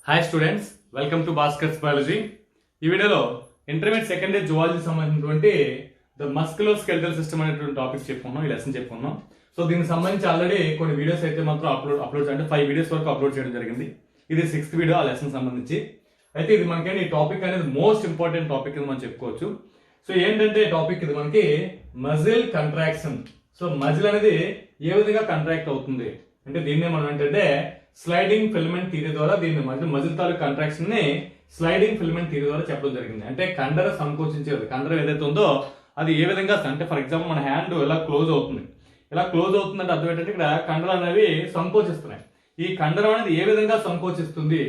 Hi students, welcome to Bhaskar's biology. ఈ వీడియోలో intermediate second year zoology సంబంధించినటువంటి ద మస్కులోస్కెలిటల్ సిస్టమ్ అనేటువంటి టాపిక్స్ చెప్పుకున్నాం, ఈ లెసన్ చెప్పుకున్నాం. సో దీనికి సంబంధించి ఆల్రెడీ కొన్ని వీడియోస్ అయితే మాత్రం అప్లోడ్ అంటే 5 వీడియోస్ వరకు అప్లోడ్ చేయడం జరిగింది. ఇది 6th వీడియో ఆ లెసన్ సంబంధించి. అయితే ఇది మనకి ఈ టాపిక్ అనేది మోస్ట్ ఇంపార్టెంట్ టాపిక్ అని మనం చెప్పుకోవచ్చు. సో ఏంటంటే టాపిక్ ఇది మనకి మజిల్ కంట్రాక్షన్. సో మజిల్ అనేది ఏ విధంగా కంట్రాక్ట్ అవుతుంది అంటే దీన్నే మనం ఏంటంటే స్లైడింగ్ ఫిలమెంట్ థియరీ ద్వారా దీన్ని మజిల్ తాలూకు కంట్రాక్షన్ ని స్లైడింగ్ ఫిలమెంట్ థియరీ ద్వారా చెప్పడం జరిగింది. అంటే కండర సంకోచించేది, కండరం ఏదైతే ఉందో అది ఏ విధంగా అంటే ఫర్ ఎగ్జాంపుల్ మన హ్యాండ్ ఇలా క్లోజ్ అవుతుంది, ఇలా క్లోజ్ అవుతుందంటే అర్థం ఏంటంటే ఇక్కడ కండరాలు అనేవి సంకోచిస్తున్నాయి. ఈ కండరం అనేది ఏ విధంగా సంకోచిస్తుంది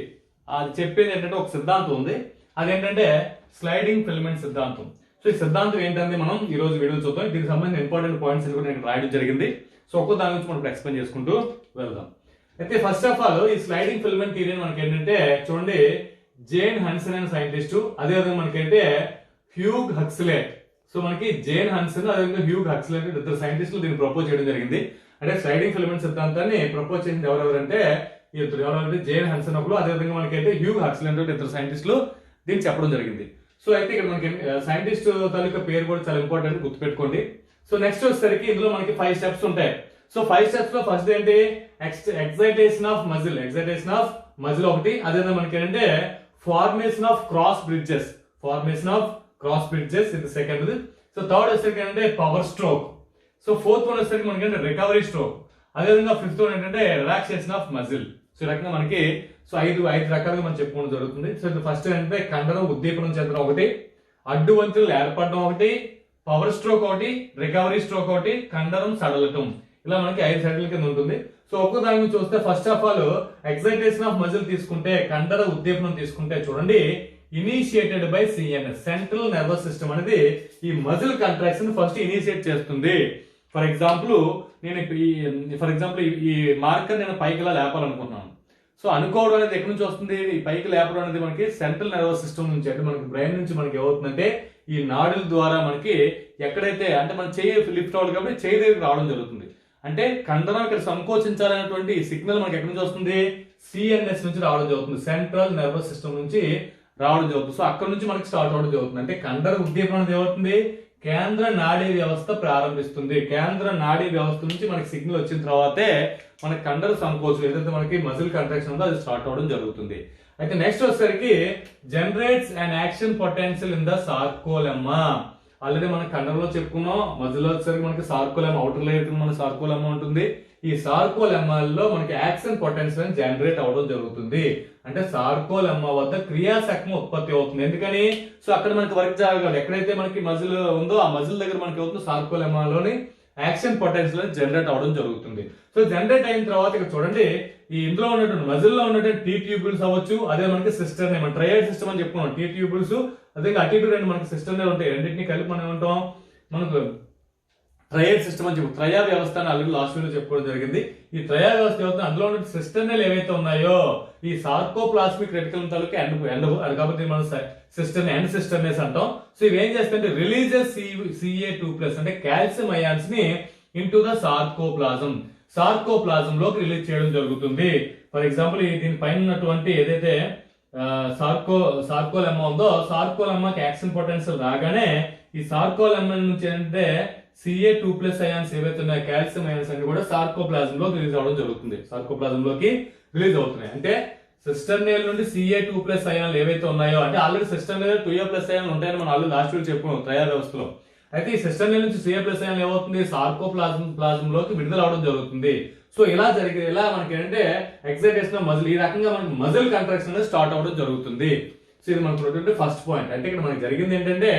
అది చెప్పేది ఏంటంటే ఒక సిద్ధాంతం ఉంది, అదేంటంటే స్లైడింగ్ ఫిలమెంట్ సిద్ధాంతం. సో ఈ సిద్ధాంతం ఏంటంటే మనం ఈ రోజు వీడియో చూద్దాం. దీనికి సంబంధించిన ఇంపార్టెంట్ పాయింట్స్ కూడా నేను రాయడం జరిగింది. సో ఒక్కో దాని గురించి మనం ఎక్స్ప్లెయిన్ చేసుకుంటూ వెళ్దాం. అయితే ఫస్ట్ ఆఫ్ ఆల్ ఈ స్లైడింగ్ ఫిలమెంట్ థియరీ మనకి ఏంటంటే చూడండి, జేన్ హన్సన్ అనే సైంటిస్ట్, అదేవిధంగా మనకైతే హ్యూగ్ హక్స్లే. సో మనకి జేన్ హన్సన్ అదేవిధంగా హ్యూగ్ హక్స్లే ఇద్దరు సైంటిస్టులు దీన్ని ప్రపోజ్ చేయడం జరిగింది. అంటే స్లైడింగ్ ఫిలమెంట్ సిద్ధాంతాన్ని ప్రపోజ్ చేసింది ఎవరెవరంటే ఎవరంటే జేన్ హన్సన్ ఒకరు, అదేవిధంగా మనకైతే హ్యూగ్ హక్స్లే అంటే ఇద్దరు సైంటిస్టులు దీన్ని చెప్పడం జరిగింది. సో అయితే ఇక్కడ మనకి సైంటిస్ట్ తాలూకా పేరు కూడా చాలా ఇంపార్టెంట్, గుర్తుపెట్టుకోండి. సో నెక్స్ట్ వచ్చేసరికి ఇందులో మనకి 5 స్టెప్స్ ఉంటాయి. సో 5 స్టెప్స్ లో ఫస్ట్ ఏంటి ఎక్సైటేషన్ ఆఫ్ మజిల్ ఒకటి, అదేవిధంగా మనకి ఏంటంటే ఫార్మేషన్ ఆఫ్ క్రాస్ బ్రిడ్జెస్ ఇది సెకండ్. సో థర్డ్ వచ్చేసరికి ఏంటంటే power stroke. So fourth one వచ్చేసరికి మనకి ఏంటంటే రికవరీ స్ట్రోక్, అదేవిధంగా ఫిఫ్త్ వన్ ఏంటంటే రిలాక్సేషన్ ఆఫ్ మజిల్. సో ఈ రకంగా మనకి సో ఐదు రకాలుగా మనం చెప్పుకోవడం జరుగుతుంది. సో ఇది ఫస్ట్ ఏంటంటే కండరం ఉద్దీపనం చెందడం ఒకటి, అడ్డు వంతులు ఏర్పడడం ఒకటి, పవర్ స్ట్రోక్ ఒకటి, రికవరీ స్ట్రోక్ ఒకటి, కండరం సడలటం. ఇలా మనకి 5 సైడ్ల కింద ఉంటుంది. సో ఒక్కో దాని నుంచి చూస్తే first of all excitation of muscle తీసుకుంటే, కండర ఉద్దీపనం తీసుకుంటే చూడండి, initiated by CNS central nervous system అనేది ఈ మజిల్ కంట్రాక్షన్ ఫస్ట్ ఇనిషియేట్ చేస్తుంది. ఫర్ ఎగ్జాంపుల్ నేను ఈ మార్కర్ నేను పైకి ఇలా లేపాలనుకుంటున్నాను. సో అనుకోవడం అనేది ఎక్కడి నుంచి వస్తుంది, ఈ పైకి లేపడం అనేది మనకి సెంట్రల్ నర్వస్ సిస్టమ్ నుంచి, అంటే మనకి బ్రెయిన్ నుంచి మనకి ఏమవుతుందంటే ఈ నాడుల ద్వారా మనకి ఎక్కడైతే అంటే మన చెయ్యి లిఫ్ట్ అవ్వాలి కాబట్టి చెయ్యి దగ్గరికి రావడం జరుగుతుంది. అంటే కండరం ఇక్కడ సంకోచించాలనేటువంటి సిగ్నల్ మనకి ఎక్కడి నుంచి వస్తుంది, సిఎన్ఎస్ నుంచి రావడం జరుగుతుంది, సెంట్రల్ నర్వస్ సిస్టమ్ నుంచి రావడం జరుగుతుంది. సో అక్కడ నుంచి మనకి స్టార్ట్ అవడం జరుగుతుంది. అంటే కండర ఉద్దీపనం అనేది ఏమవుతుంది, కేంద్ర నాడీ వ్యవస్థ ప్రారంభిస్తుంది. కేంద్ర నాడీ వ్యవస్థ నుంచి మనకి సిగ్నల్ వచ్చిన తర్వాతే మన కండర సంకోచం ఏదైతే మనకి మజిల్ కంట్రాక్షన్ ఉందో అది స్టార్ట్ అవడం జరుగుతుంది. అయితే నెక్స్ట్ వచ్చేసరికి generates and action potential in the sarcolemma. Already మన కండరంలో చెప్పుకున్నాం, మజిల్ వచ్చేసరికి మనకి సార్కోలెమ్మా అవుటర్ లేయర్ మన సార్కోలెమ్మా ఉంటుంది. ఈ సార్కోలెమ్మాలో మనకి యాక్షన్ పొటెన్షియల్ జనరేట్ అవడం జరుగుతుంది. అంటే సార్కోలెమ్మా వద్ద క్రియాశక్తి ఉత్పత్తి అవుతుంది. ఎందుకని, సో అక్కడ మనకి వర్క్ జరగాలి, ఎక్కడైతే మనకి మజిల్ ఉందో ఆ మజిల్ దగ్గర మనకి అవుతుంది సార్కోలెమ్మాలోని యాక్షన్ పొటెన్షియల్ జనరేట్ అవడం జరుగుతుంది. సో జనరేట్ అయిన తర్వాత ఇక్కడ చూడండి, ఈ ఇందులో ఉన్నటువంటి మజిల్ లో ఉన్నటువంటి టీ ట్యూబుల్స్ అవ్వచ్చు, అదే మనకి సిస్టర్ నేమ్ ట్రయడ్ సిస్టమ్ అని చెప్పుకున్నాం. టీ ట్యూబుల్స్ అదే అటు ఇటు రెండు మనకి సిస్టర్ నేమ్ ఉంటాయి, రెండింటిని కలిపి మనం ఏమంటాం, మనకు ట్రయడ్ సిస్టమ్ అని చెప్పి ట్రయా వ్యవస్థ అని ఆల్రెడీ లాస్ట్ వీడియో చెప్పుకోవడం జరిగింది. ఈ ట్రయా వ్యవస్థ ఏమవుతుంది, అందులో ఉన్న సిస్టర్నల్ ఏవైతే ఉన్నాయో ఈ సార్కోప్లాస్మిక్ రెటికల్ తాలూకు ఎండ్ అది కాబట్టి మనం సిస్టర్ ఎండ్ సిస్టర్నేస్ అంటాం. సో ఇవి ఏం చేస్తుంటే రిలీజెస్ Ca2+ అంటే కాల్షియం అయాన్స్ ని ఇంటూ ద సార్కోప్లాజం లోకి రిలీజ్ చేయడం జరుగుతుంది. ఫర్ ఎగ్జాంపుల్ దీని పైన ఉన్నటువంటి ఏదైతే సార్కోలెమ్మా ఉందో సార్కోలెమ్మాకి యాక్షన్ పొటెన్షియల్ రాగానే ఈ సార్కోలెమ్మా నుంచి అంటే Ca2+ అయాన్స్ ఏవైతే ఉన్నాయో కాల్షియం అయాన్స్ అన్ని కూడా సార్కోప్లాజం లోకి రిలీజ్ అవడం జరుగుతుంది, సార్కోప్లాజంలోకి రిలీజ్ అవుతున్నాయి. అంటే సిస్టర్నేల్ నుండి Ca2+ అయాన్లు ఏవైతే ఉన్నాయో, అంటే ఆల్రెడీ సిస్టర్నేల్ 2A+ అయాన్లు ఉంటాయని మనం ఆల్రెడీ లాస్ట్ వీడియో చెప్పుకున్నాం ట్రయా వ్యవస్థలో. అయితే ఈ సిస్టర్నేల్ నుంచి Ca+ అయాన్లు ఏమవుతుంది, సార్కోప్లాజం లోకి విడుదల అవడం జరుగుతుంది. సో ఇలా మనకి ఏంటంటే ఎక్సైటేషన్ ఆఫ్ మజిల్, ఈ రకంగా మనకి మజిల్ కంట్రాక్షన్ అనేది స్టార్ట్ అవడం జరుగుతుంది. సో ఇది మనకు ఫస్ట్ పాయింట్. అంటే ఇక్కడ మనకి జరిగింది ఏంటంటే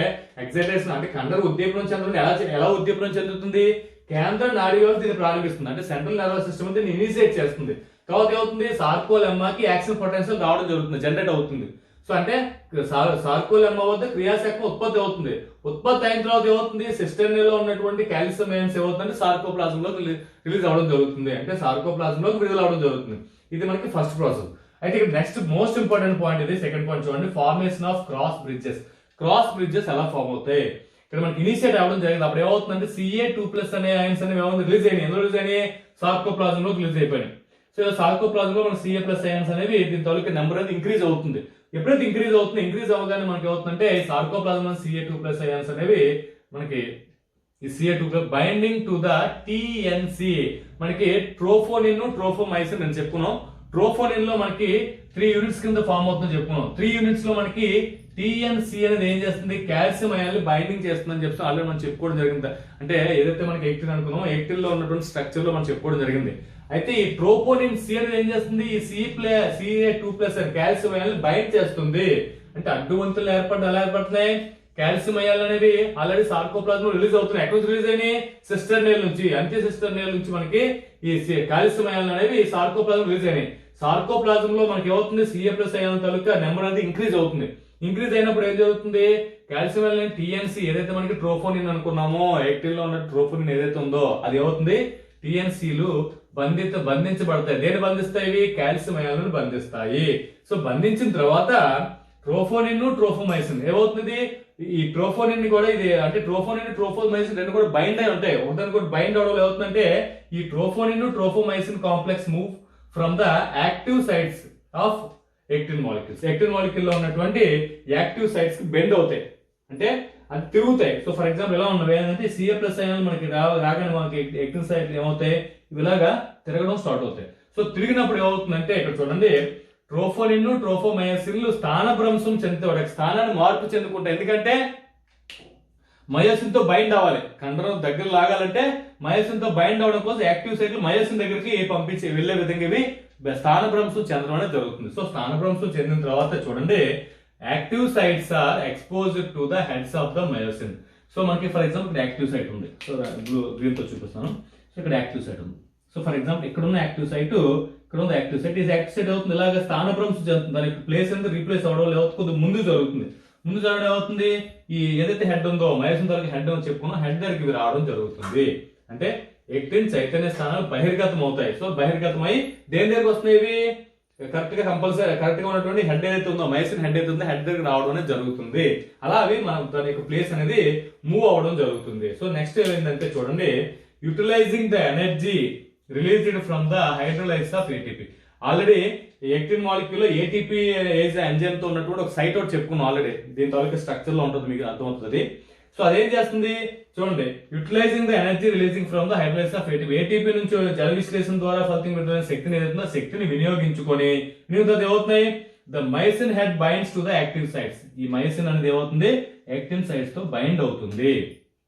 ఎక్సైటేషన్ అంటే కండర ఉద్దీపనం చెందడం ఎలా ఉద్దీపనం చెందుతుంది, కేంద్ర నాడీ వ్యవస్థ దీన్ని ప్రారంభిస్తుంది, అంటే సెంట్రల్ నర్వస్ సిస్టమ్ దీన్ని ఇనిషియేట్ చేస్తుంది. తర్వాత ఏమవుతుంది, సార్కోలెమ్మాకి యాక్షన్ పొటెన్షియల్ రావడం జరుగుతుంది, జనరేట్ అవుతుంది. సో అంటే సార్కోలెమ్మా వద్ద క్రియాశక్తి ఉత్పత్తి అవుతుంది. ఉత్పత్తి అయిన తర్వాత ఏమవుతుంది, సిస్టర్నేల్ లో ఉన్నటువంటి కాల్షియం అయాన్స్ ఏమవుతుంది సార్కోప్లాజంలోకి రిలీజ్ అవడం జరుగుతుంది, అంటే సార్కోప్లాజంలోకి విడుదల అవడం జరుగుతుంది. ఇది మనకి ఫస్ట్ ప్రాసెస్. అయితే ఇక్కడ నెక్స్ట్ మోస్ట్ ఇంపార్టెంట్ పాయింట్ ఇది సెకండ్ పాయింట్ చూడండి, ఫార్మేషన్ ఆఫ్ క్రాస్ బ్రిడ్జెస్ ఎలా ఫార్మ్ అవుతాయి. ఇక్కడ మనకి ఇనిషియేట్ అవ్వడం జరిగింది, అప్పుడు ఏమవుతుందంటే Ca2+ అనే అయాన్స్ అనేవి రిలీజ్ అయినాయి, ఎందులో రిలీజ్ అయినాయి, సార్కోప్లాజంలోకి రిలీజ్ అయిపోయినాయి. సో సార్కోప్లాజంలో మన CA ప్లస్ అయాన్స్ అనేవి దీని తాలూకా నెంబర్ అనేది ఇంక్రీజ్ అవుతుంది. ఎప్పుడైతే ఇంక్రీజ్ అవగానే మనకి ఏమవుతుందంటే సార్కోప్లాజం CA2 ప్లస్ అయాన్స్ అనేవి మనకి ఈ CA2 binding to the TNC, మనకి ట్రోఫోనిన్ ట్రోఫోమైసిన్ అని చెప్పుకున్నాం. ట్రోఫోనిన్ లో మనకి 3 యూనిట్స్ కింద ఫామ్ అవుతుందని చెప్పుకున్నాం. 3 యూనిట్స్ లో మనకి TNC అనేది ఏం చేస్తుంది, కాల్షియం అయాన్ని బైండింగ్ చేస్తుందని చెప్పి ఆల్రెడీ మనం చెప్పుకోవడం జరిగింది. అంటే ఏదైతే మనకి ఎక్టిన్ అనుకున్నామో ఎక్టిన్ లో ఉన్నటువంటి స్ట్రక్చర్ లో మనం చెప్పుకోవడం జరిగింది. అయితే ఈ ట్రోపోనిన్ C అనేది ఏం చేస్తుంది, ఈ CA2 ప్లస్ కాల్షియం అయాన్ని బైండ్ చేస్తుంది. అంటే అడ్డువంతులు ఎలా ఏర్పడుతున్నాయి, కాల్షియం అయాలు అనేవి ఆల్రెడీ సార్కోప్లాజం రిలీజ్ అవుతున్నాయి. ఎక్కడ రిలీజ్ అయినాయి, సిస్టర్ నేల్ నుంచి, అంత్య సిస్టర్ నేల్ నుంచి మనకి ఈ కాల్షియం అయాలు అనేవి సార్కోప్లాజం రిలీజ్ అయినాయి. సార్కోప్లాజం లో మనకి ఏమవుతుంది, CA ప్లస్ అయాన్ తాలూకా నెంబర్ అనేది ఇంక్రీజ్ అవుతుంది. ఇంక్రీజ్ అయినప్పుడు ఏం జరుగుతుంది, కాల్షియం అయాన్ TNC ఏదైతే మనకి ట్రోఫోనిన్ అనుకున్నామో, ఎక్టిన్ లో ఉన్న ట్రోఫోనిన్ ఏదైతే ఉందో అది ఏమవుతుంది, TNCలు బంధించబడతాయి. దేని బంధిస్తాయి, కాల్షియం అయాలను బంధిస్తాయి. సో బంధించిన తర్వాత ట్రోఫోనిన్ ట్రోఫోమైసిన్ ఏమవుతుంది, ఈ ట్రోఫోనిన్ కూడా ఇది అంటే ట్రోఫోమైసిన్ రెండు కూడా బైండ్ అయి ఉంటాయి. ఒకదాని కూడా బైండ్ అవడం ఏమవుతుందంటే ఈ tropomyosin complex move from the active sites of actin molecules. Actin molecule లో ఉన్నటువంటి యాక్టివ్ సైట్స్ కి బెండ్ అవుతాయి, అంటే అది తిరుగుతాయి. సో ఫర్ ఎగ్జాంపుల్ ఎలా ఉన్నవి ఏంటంటే CA ప్లస్ అయాన్ మనకి రాగానే మనకి ఎక్టిన్ సైట్ ఏమవుతాయి, ఇలాగా తిరగడం స్టార్ట్ అవుతాయి. సో తిరిగినప్పుడు ఏమవుతుందంటే ఇక్కడ చూడండి, ట్రోఫోనిన్ ట్రోఫోమైసిన్లు స్థానభ్రంశం చెందుతాయి, స్థానాన్ని మార్పు చెందుకుంటాయి. ఎందుకంటే మయోసిన్ తో బైండ్ అవ్వాలి, కండరం దగ్గర లాగాలంటే మయోసిన్ తో బైండ్ అవడం కోసం యాక్టివ్ సైట్లు మయోసిన్ దగ్గరికి పంపించి వెళ్లే విధంగా ఇవి స్థానభ్రంశం చెందడం అనేది జరుగుతుంది. సో స్థానభ్రంశం చెందిన తర్వాత చూడండి, active sites are exposed to the heads of the myosin. So మనకి ఫర్ ఎగ్జాంపుల్ ఇక్కడ యాక్టివ్ సైట్ ఉంది, సో గ్రీన్ తో చూపిస్తాను. సో ఇక్కడ యాక్టివ్ సైట్ ఉంది. సో ఫర్ ఎగ్జాంపుల్ ఇక్కడ ఉన్న యాక్టివ్ సైట్, ఇక్కడ ఉంది యాక్టివ్ సైట్. ఈ యాక్టివ్ సైట్ అవుతుంది ఇలాగ స్థానభ్రంశం జరుగుతుంది. దానికి ప్లేస్ అనేది రీప్లేస్ అవడం లేకపోతే కొద్దిగా ముందు జరుగుతుంది. ముందు జరగడం ఏమవుతుంది, ఈ ఏదైతే హెడ్ ఉందో మయోసిన్ తాలూకా హెడ్ అని చెప్పుకున్నా, హెడ్ దగ్గరికి రావడం జరుగుతుంది. అంటే ఎక్టిన్ చైతన్య స్థానాలు బహిర్గతం అవుతాయి. సో బహిర్గతమై దేని దగ్గరికి వస్తున్నాయి, ఇవి కరెక్ట్ గా కంపల్సరీ కరెక్ట్ గా ఉన్నటువంటి హెడ్ ఏదైతే ఉందో మయోసిన్ హెడ్ అయితే ఉందో హెడ్ దగ్గర రావడం అనేది జరుగుతుంది. అలా అవి మనం దాని యొక్క ప్లేస్ అనేది మూవ్ అవడం జరుగుతుంది. సో నెక్స్ట్ ఏంటంటే చూడండి, utilising the energy released from the hydrolysis of ATP. Already actin molecule లో ATP ఎంజైమ్ తో ఉన్నటువంటి ఒక సైట్ ఒకటి చెప్పుకున్నాం ఆల్రెడీ. దీని తాలూకా స్ట్రక్చర్ లో ఉంటుంది, మీకు అర్థమవుతుంది. సో అదేం చేస్తుంది చూడండి, utilising the energy releasing from the hydrolysis of ATP నుంచి జల విశ్లేషణ ద్వారా ఫలితంగా విడుదలైన శక్తిని ఏదైతుందో శక్తిని వినియోగించుకొని ఏమవుతున్నాయి, the myosin head binds to the active sites. ఈ మైసిన్ అనేది ఏమవుతుంది, యాక్టివ్ సైట్స్ తో బైండ్ అవుతుంది.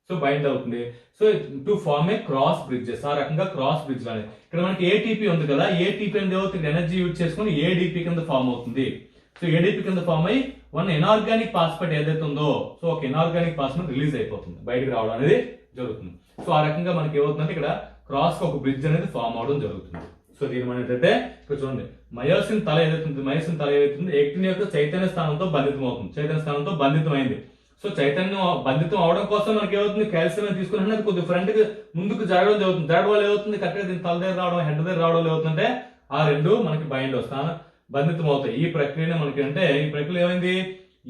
సో బైండ్ అవుతుంది. So to form a cross bridges, ఆ రకంగా క్రాస్ బ్రిడ్జ్ లానే ఇక్కడ మనకి ATP ఉంది కదా, ATP అనేది ఏమవుతుంది, ఎనర్జీ యూజ్ చేసుకుని ADP కింద ఫామ్ అవుతుంది. సో ADP కింద ఫామ్ అయ్యి వన్ ఇనార్గానిక్ ఫాస్ఫేట్ ఏదైతే ఉందో, సో ఒక ఇనార్గానిక్ ఫాస్ఫేట్ రిలీజ్ అయిపోతుంది, బయటకు రావడం అనేది జరుగుతుంది. సో ఆ రకంగా మనకి ఏమవుతుందంటే ఇక్కడ క్రాస్ ఒక బ్రిడ్జ్ అనేది ఫామ్ అవడం జరుగుతుంది. సో దీని మనం ఏంటంటే ఇక్కడ చూడండి, మయోసిన్ తల ఏదైతుంది ఎక్టిన్ యొక్క చైతన్య స్థానంతో బంధితం అవుతుంది, చైతన్య స్థానంతో బంధితం అయింది. సో చైతన్యం బంధితం అవడం కోసం మనకి ఏమవుతుంది, కాల్షియం తీసుకుని అది కొద్దిగా ఫ్రంట్ కి ముందుకు జరగడం జరుగుతుంది. జరగడం వల్ల ఏమవుతుంది, కరెక్ట్ గా దీని తల దగ్గర రావడం హెడ్ దగ్గర రావడం ఏమవుతుందంటే ఆ రెండు మనకి బైండ్ వస్తాను బంధితం అవుతాయి. ఈ ప్రక్రియనే మనకి అంటే ఈ ప్రక్రియ ఏమైంది,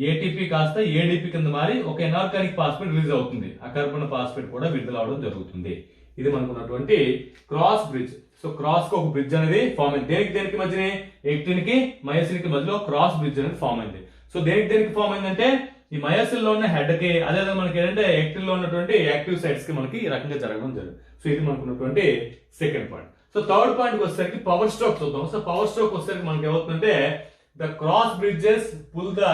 ATP కాస్త ADP కింద మారి ఒక ఇనార్గానిక్ ఫాస్ఫేట్ రిలీజ్ అవుతుంది, అకర్బన ఫాస్ఫేట్ కూడా విడుదల అవడం జరుగుతుంది. ఇది మనకు ఉన్నటువంటి క్రాస్ బ్రిడ్జ్. సో క్రాస్ కు ఒక బ్రిడ్జ్ అనేది ఫామ్ అయింది. దేనికి మధ్యనే ఎక్టిన్ కి మయోసిన్ కి మధ్యలో క్రాస్ బ్రిడ్జ్ అనేది ఫామ్ అయింది. సో దేనికి ఫామ్ అయిందంటే ఈ మయోసిన్ లో ఉన్న హెడ్ కి, అదేవిధంగా మనకి ఏంటంటే ఎక్టిన్ లో ఉన్నటువంటి యాక్టివ్ సైట్స్ కి మనకి ఈ రకంగా జరగడం జరుగుతుంది. సో ఇది మనకు ఉన్నటువంటి second point. So third point వచ్చేసరికి పవర్ స్ట్రోక్ చూద్దాం. సో పవర్ స్ట్రోక్ వచ్చేసరికి మనకి ఏమవుతుందంటే the cross bridges pull the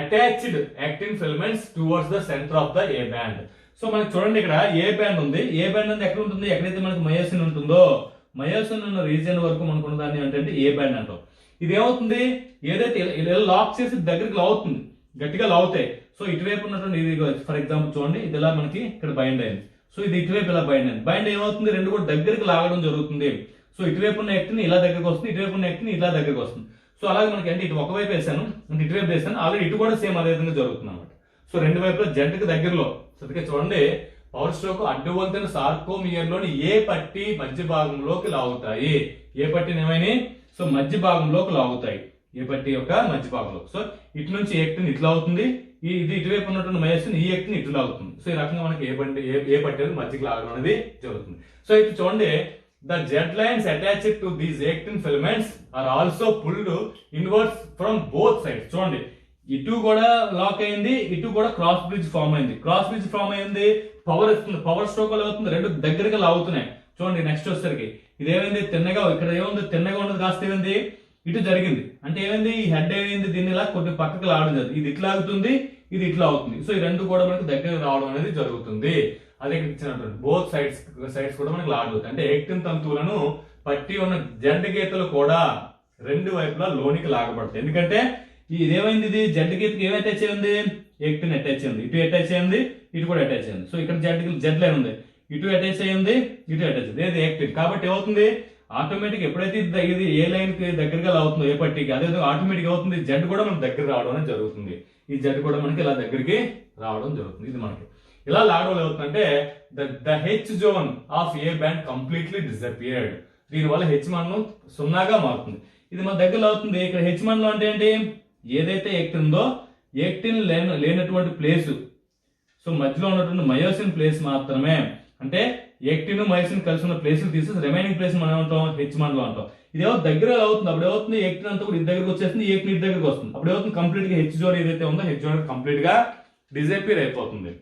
attached actin filaments towards the centre of the A band. So మనకి చూడండి ఇక్కడ A బ్యాండ్ ఉంది. A బ్యాండ్ అనేది ఎక్కడ ఉంటుంది, ఎక్కడైతే మనకి మయోసిన్ ఉంటుందో మయోసిన్ ఉన్న రీజియన్ వరకు మనకు ఉన్న దాన్ని ఏంటంటే A బ్యాండ్ అంటాం. ఇది ఏమవుతుంది, ఏదైతే ఇలా లాక్ చేసి దగ్గరికి లాగుతుంది, గట్టిగా లాగుతాయి. సో ఇటువైపు ఉన్నటువంటి ఇది ఫర్ ఎగ్జాంపుల్ చూడండి, ఇది ఇలా మనకి ఇక్కడ బైండ్ అయింది. సో ఇది ఇటువైపు ఇలా బైండ్ అయింది. బైండ్ ఏమవుతుంది, రెండు కూడా దగ్గరికి లాగడం జరుగుతుంది. సో ఇటువైపు ఉన్న ఎక్టిన్ ఇలా దగ్గరికి వస్తుంది, ఇటువైపు ఉన్న ఎక్టిన్ ఇలా దగ్గరికి వస్తుంది. సో అలాగే మనకి అంటే ఇటు ఒకవైపు వేసాను అంటే ఇటువైపు వేసాను, ఆల్రెడీ ఇటు కూడా సేమ్ అదే విధంగా జరుగుతుంది అనమాట. సో రెండు వైపులా జంటకి దగ్గరలో. సో అందుకే చూడండి, పవర్ స్ట్రోక్ అడ్డువంతెన సార్కోమియర్ లోని ఏ పట్టి మధ్య భాగంలోకి లాగుతాయి. ఏ పట్టిని ఏమైనా సో మధ్య భాగంలోకి లాగుతాయి, ఏ పట్టి యొక్క మధ్య భాగంలో. సో ఇటు నుంచి ఎక్టిన్ ఇట్లా అవుతుంది, ఇది ఇటువైపు ఉన్నటువంటి మయోసిన్ ఈ ఎక్టిన్ ఇటు లాగుతుంది. సో ఈ రకంగా మనకి ఏ పట్టి అనేది మధ్యకి లాగడం అనేది జరుగుతుంది. సో ఇటు చూడండి, the jet lines attached to these actin filaments are also pulled inwards from both sides. చూడండి, ఇటు కూడా లాక్ అయింది, ఇటు కూడా క్రాస్ బ్రిడ్జ్ ఫామ్ అయింది. క్రాస్ బ్రిడ్జ్ ఫామ్ అయింది, పవర్ ఇస్తుంది, పవర్ స్ట్రోక్ వల్ల అవుతుంది, రెండు దగ్గరగా లాగుతున్నాయి. చూడండి నెక్స్ట్ వచ్చేసరికి ఇదేమైంది, తిన్నగా ఇక్కడ ఏముంది, తిన్నగా ఉండదు, కాస్త ఏమైంది ఇటు జరిగింది. అంటే ఏమైంది, ఈ హెడ్ ఏమైంది, దీన్ని ఇలా కొన్ని పక్కకు లాగడం జరిగింది. ఇది ఇట్లా ఆగుతుంది, ఇది ఇట్లా అవుతుంది. సో ఈ రెండు కూడా మనకి దగ్గర రావడం అనేది జరుగుతుంది. అదే ఇచ్చినటువంటి బోత్ సైడ్స్ కూడా మనకి లాగుతుంది. అంటే యాక్టిన్ తంతువులను పట్టి ఉన్న జెడ్ గీతలు కూడా రెండు వైపులా లోనికి లాగబడతాయి. ఎందుకంటే ఇదేమైంది, ఇది జెడ్ గీతకి ఏమి అటాచ్ అయింది, యాక్టిన్ అటాచ్ అయింది, ఇటు అటాచ్ అయింది, ఇటు కూడా అటాచ్ అయింది. సో ఇక్కడ జెడ్ లైన్ ఉంది, ఇటు అటాచ్ అయ్యింది, ఇటు అటాచ్ అయింది, ఇది యాక్టిన్. కాబట్టి ఏమవుతుంది, ఆటోమేటిక్ ఎప్పుడైతే ఇది ఏ లైన్ కి దగ్గరగా అవుతుందో, ఏ పట్టికి, అదే ఆటోమేటిక్ అవుతుంది జెడ్ కూడా మనకి దగ్గర రావడం అనేది జరుగుతుంది. ఈ జెడ్ కూడా మనకి ఇలా దగ్గరికి రావడం జరుగుతుంది. ఇది మనకి ఇలా లాగడం అవుతుందంటే the H zone of A band completely disappeared. దీనివల్ల హెచ్ మండలం సున్నాగా మారుతుంది. ఇది మన దగ్గర అవుతుంది. ఇక్కడ హెచ్ మండలం అంటే ఏంటి, ఏదైతే యాక్టిన్ ఉందో యాక్టిన్ లేనటువంటి ప్లేసు, సో మధ్యలో ఉన్నటువంటి మయోసిన్ ప్లేస్ మాత్రమే, అంటే యాక్టిన్ మయోసిన్ కలిసి ఉన్న ప్లేస్ తీసేసి రిమైనింగ్ ప్లేస్ మనం ఏమంటాం, హెచ్ మండలం అంటాం. ఇదేమో దగ్గర అవుతుంది. అప్పుడు ఏమవుతుంది, యాక్టిన్ అంతా కూడా ఇది దగ్గరకు వచ్చేస్తుంది, యాక్టిన్ ఇటు దగ్గరకు వస్తుంది. అప్పుడు ఏమవుతుంది, కంప్లీట్ గా హెచ్ జోన్ ఏదైతే ఉందో హెచ్ జోన్ కంప్లీట్ గా డిజపియర్ అయిపోతుంది.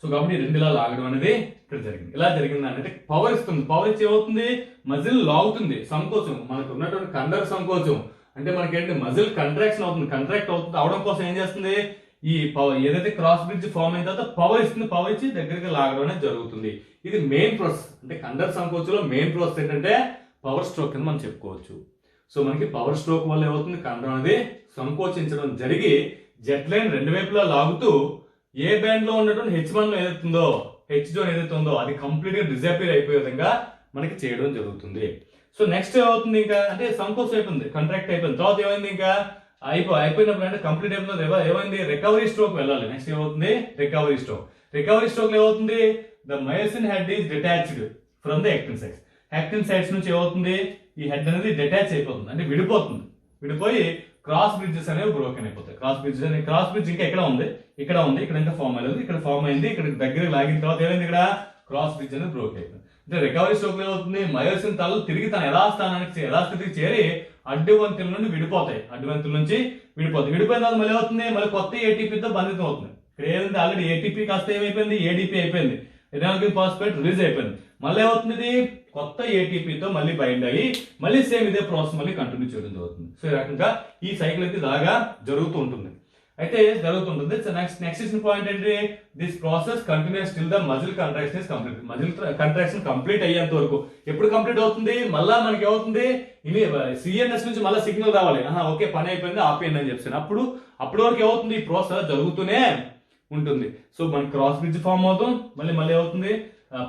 సో కాబట్టి రెండు ఇలా లాగడం అనేది ఇక్కడ జరిగింది. ఇలా జరిగింది అనేది పవర్ ఇస్తుంది. పవర్ ఇచ్చి ఏమవుతుంది, మజిల్ లాగుతుంది, సంకోచం, మనకు ఉన్నటువంటి కండర సంకోచం అంటే మనకేంటి, మజిల్ కంట్రాక్షన్ అవుతుంది. కంట్రాక్ట్ అవుతుంది అవడం కోసం ఏం చేస్తుంది, ఈ పవర్ ఏదైతే క్రాస్ బ్రిడ్జ్ ఫామ్ అయిన తర్వాత పవర్ ఇస్తుంది, పవర్ ఇచ్చి దగ్గరికి లాగడం అనేది జరుగుతుంది. ఇది మెయిన్ ప్రాసెస్. అంటే కండర సంకోచంలో మెయిన్ ప్రాసెస్ ఏంటంటే పవర్ స్ట్రోక్ అని మనం చెప్పుకోవచ్చు. సో మనకి పవర్ స్ట్రోక్ వల్ల ఏమవుతుంది, కండరం అనేది సంకోచించడం జరిగి జెట్ లైన్ రెండు వైపులా లాగుతూ ఏ బ్యాండ్ లో ఉన్నటువంటి హెచ్ మండలం ఏదైతుందో, హెచ్ జోన్ ఏదైతే ఉందో అది కంప్లీట్ గా డిజపియర్ అయిపోయే విధంగా మనకి చేయడం జరుగుతుంది. సో నెక్స్ట్ ఏమవుతుంది, ఇంకా అంటే సంకోచం అయిపోయింది, కంట్రాక్ట్ అయిపోయింది. తర్వాత ఏమైంది, ఇంకా అయిపోయినప్పుడు అంటే కంప్లీట్ అయిపోయింది, ఏమైంది, రికవరీ స్ట్రోక్ వెళ్ళాలి. నెక్స్ట్ ఏమవుతుంది, రికవరీ స్ట్రోక్. రికవరీ స్ట్రోక్ ఏమవుతుంది, the myosin head is detached from the actin sides. Actin sides నుంచి ఏమవుతుంది, ఈ హెడ్ అనేది డిటాచ్ అయిపోతుంది, అంటే విడిపోతుంది. విడిపోయి క్రాస్ బ్రిడ్జెస్ అనేవి బ్రోకెన్ అయిపోతాయి. క్రాస్ బ్రిడ్జ్ ఇంకా ఎక్కడ ఉంది, ఇక్కడ ఉంది, ఇక్కడ ఇంకా ఫామ్ అయ్యేది, ఇక్కడ ఫామ్ అయింది, ఇక్కడ దగ్గర లాగిన తర్వాత ఏమైంది, ఇక్కడ క్రాస్ బ్రిడ్జ్ అనేది బ్రోక్ అయిపోయింది. అంటే రికవరీ స్ట్రోక్ లో ఏమవుతుంది, మయోసిన్ తలలు తిరిగి తన యథాస్థితికి చేరి అడ్డువంతుల నుండి విడిపోతాయి. అడ్డువంతుల నుంచి విడిపోతాయి. విడిపోయిన తర్వాత మళ్ళీ అవుతుంది, మళ్ళీ కొత్త ఏటీపీతో బంధితం అవుతుంది. ఇక్కడ ఏదైతే ఆల్రెడీ ఏటీపీ కాస్త ఏమైపోయింది, ఏడీపీ అయిపోయింది, ఎనాల్గిన్ ఫాస్ఫేట్ రిలీజ్ అయిపోయింది. మళ్ళీ ఏమవుతుంది, ఇది కొత్త ఏటీపీతో మళ్ళీ బైండ్ అయ్యి మళ్ళీ సేమ్ ఇదే ప్రాసెస్ మళ్ళీ కంటిన్యూ చేయడం జరుగుతుంది. సో ఈ రకంగా ఈ సైకిల్ అయితే ఇలాగా జరుగుతూ ఉంటుంది. అయితే జరుగుతుంటుంది. నెక్స్ట్ పాయింట్ ఏంటి, this process continues till the muscle contraction is complete. Muscle contraction complete అయ్యేంత వరకు. ఎప్పుడు కంప్లీట్ అవుతుంది, మళ్ళా మనకి ఏమవుతుంది, ఇది సిఎన్ఎస్ నుంచి మళ్ళీ సిగ్నల్ రావాలి, ఓకే పని అయిపోయింది ఆపేయండి అని చెప్పాను. అప్పుడు వరకు ఏమవుతుంది, ఈ ప్రాసెస్ జరుగుతూనే ఉంటుంది. సో మనకి క్రాస్ బ్రిడ్జ్ ఫామ్ అవుతాం, మళ్ళీ అవుతుంది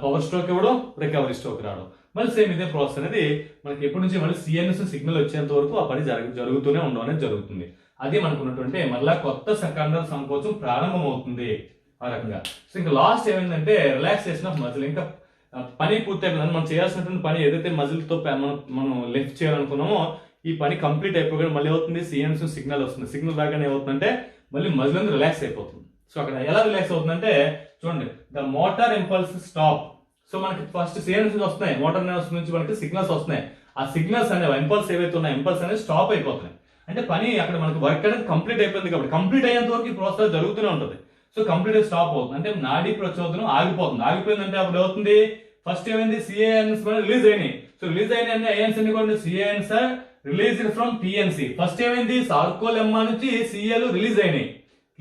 పవర్ స్ట్రోక్ ఇవ్వడం, రికవరీ స్ట్రోక్ రావడం, మళ్ళీ సేమ్ ఇదే ప్రాసెస్ అనేది మనకి ఎప్పటి నుంచి మళ్ళీ సిఎన్ఎస్ సిగ్నల్ వచ్చేంత వరకు ఆ పని జరుగుతూనే ఉండడం అనేది జరుగుతుంది. అది మనకున్నటువంటి మళ్ళా కొత్త కండర సంకోచం ప్రారంభం అవుతుంది ఆ రకంగా. సో ఇంకా లాస్ట్ ఏమైందంటే రిలాక్సేషన్ ఆఫ్ మజిల్. ఇంకా పని పూర్తి అయిపోయింది. మనం చేయాల్సినటువంటి పని ఏదైతే మజిల్ తో మనం లిఫ్ట్ చేయాలనుకున్నామో ఈ పని కంప్లీట్ అయిపోయి మళ్ళీ అవుతుంది, సిఎన్ఎస్ సిగ్నల్ వస్తుంది. సిగ్నల్ రాగానే ఏమవుతుందంటే మళ్ళీ మజిల్ అనేది రిలాక్స్ అయిపోతుంది. సో అక్కడ ఎలా రిలాక్స్ అవుతుందంటే చూడండి, the motor impulse stop. So మనకి ఫస్ట్ సిగ్నల్స్ వస్తున్నాయి, మోటార్ నర్వ్స్ నుంచి మనకి సిగ్నల్స్ వస్తున్నాయి. ఆ సిగ్నల్స్ అనేవి ఇంపల్స్ ఏవైతే ఉన్నాయి, ఇంపల్స్ అనేవి స్టాప్ అయిపోతున్నాయి. అంటే పని అక్కడ మనకి వర్క్ అనేది కంప్లీట్ అయిపోయింది. కాబట్టి కంప్లీట్ అయ్యేంత వరకు ఈ ప్రాసెస్ జరుగుతూనే ఉంటుంది. సో కంప్లీట్ స్టాప్ అవుతుంది, అంటే నాడీ ప్రచోదనం ఆగిపోతుంది. ఆగిపోయిందంటే అప్పుడు అవుతుంది, ఫస్ట్ ఏమైంది, సిఏఎన్స్ రిలీజ్ అయినాయి. సో రిలీజ్ అయిన ఐఎన్స్ అన్ని కూడా సిఏఎన్స్ రిలీజ్ ఫ్రమ్ టిఎన్సి. ఫస్ట్ ఏమైంది, సార్కోలెమ్మా నుంచి సిఏలు రిలీజ్ అయినాయి.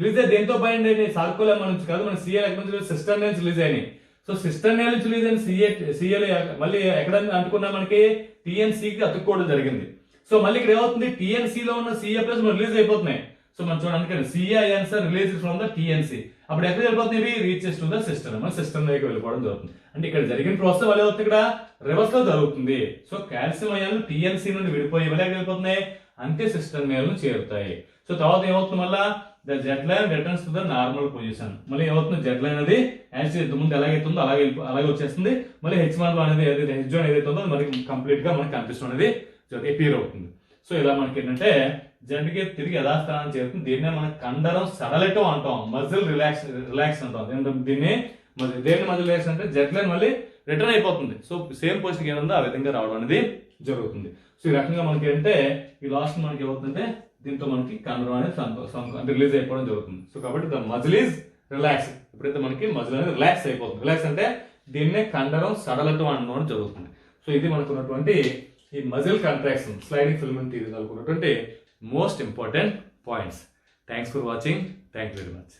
రిలీజ్ అయ్యి దేంతో బైండ్ అయినాయి, సార్కోలెమ్మా నుంచి కాదు, మన సిఏలు ఎక్కడ నుంచి, సిస్టర్ నుంచి రిలీజ్ అయినాయి. సో సిస్టర్ నుంచి రిలీజ్ అయిన సిఏలు మళ్ళీ ఎక్కడ అంటుకున్నా మనకి టిఎన్సికి అతుక్కోవడం జరిగింది. సో మళ్ళీ ఇక్కడ ఏమవుతుంది, టిఎన్సి లో ఉన్న సిఏ ప్లస్ రిలీజ్ అయిపోతున్నాయి. సో మనం చూడండి, సిఐఎన్స్ రిలీజ్ ఫ్రమ్ ద టిఎన్సి. అప్పుడు ఎక్కడ వెళ్ళిపోతుంది, రీచెస్ టు ద సిస్టమ్, మన సిస్టమ్ దగ్గరికి వెళ్ళిపోవడం జరుగుతుంది. అంటే ఇక్కడ జరిగిన ప్రాసెస్ వల్ల అవుతుంది, ఇక్కడ రివర్స్ లో జరుగుతుంది. సో కాల్షియం అయాన్లు టిఎన్సి నుండి విడిపోయి వెళ్ళిపోతున్నాయి, అంతే సిస్టమ్ మేలు చేరుతాయి. సో తర్వాత ఏమవుతుంది, మళ్ళా the jet line returns to the normal position. మళ్ళీ ఏమవుతుంది, జెట్ లైన్ అనేది యాక్చువల్ ముందు ఎలాగైతే ఉందో అలాగే వచ్చేస్తుంది. మళ్ళీ హెచ్ మండలం అనేది హెచ్ జోన్ ఏదైతే ఉందో మనకి కంప్లీట్ గా మనకి కనిపిస్తుంది అనేది అపీర్ అవుతుంది. సో ఇలా మనకి ఏంటంటే జెంట్కి తిరిగి యథాస్థానం చేరుతుంది. దీన్నే మనం కండరం సడలటం అంటాం, మజిల్ రిలాక్స్ అంటాం. దేన్ని మజిల్ రిలాక్స్ అంటే జెట్ లైన్ మళ్ళీ రిటర్న్ అయిపోతుంది. సో సేమ్ పొజిషన్ ఏముందో ఆ విధంగా రావడం అనేది జరుగుతుంది. సో ఈ రకంగా మనకి అంటే ఈ లాస్ట్ మనకి ఏమవుతుందంటే దీంతో మనకి కండరం అనేది అంటే రిలీజ్ అయిపోవడం జరుగుతుంది. సో కాబట్టి ద మజిల్ ఈజ్ రిలాక్స్. ఎప్పుడైతే మనకి మజిల్ అనేది రిలాక్స్ అయిపోతుంది, రిలాక్స్ అంటే దీన్నే కండరం సడలటం అనడం జరుగుతుంది. సో ఇది మనకు ఉన్నటువంటి ఈ muscle contraction sliding filament theory అనుకున్నటువంటి most important points. Thanks for watching. Thank you very much.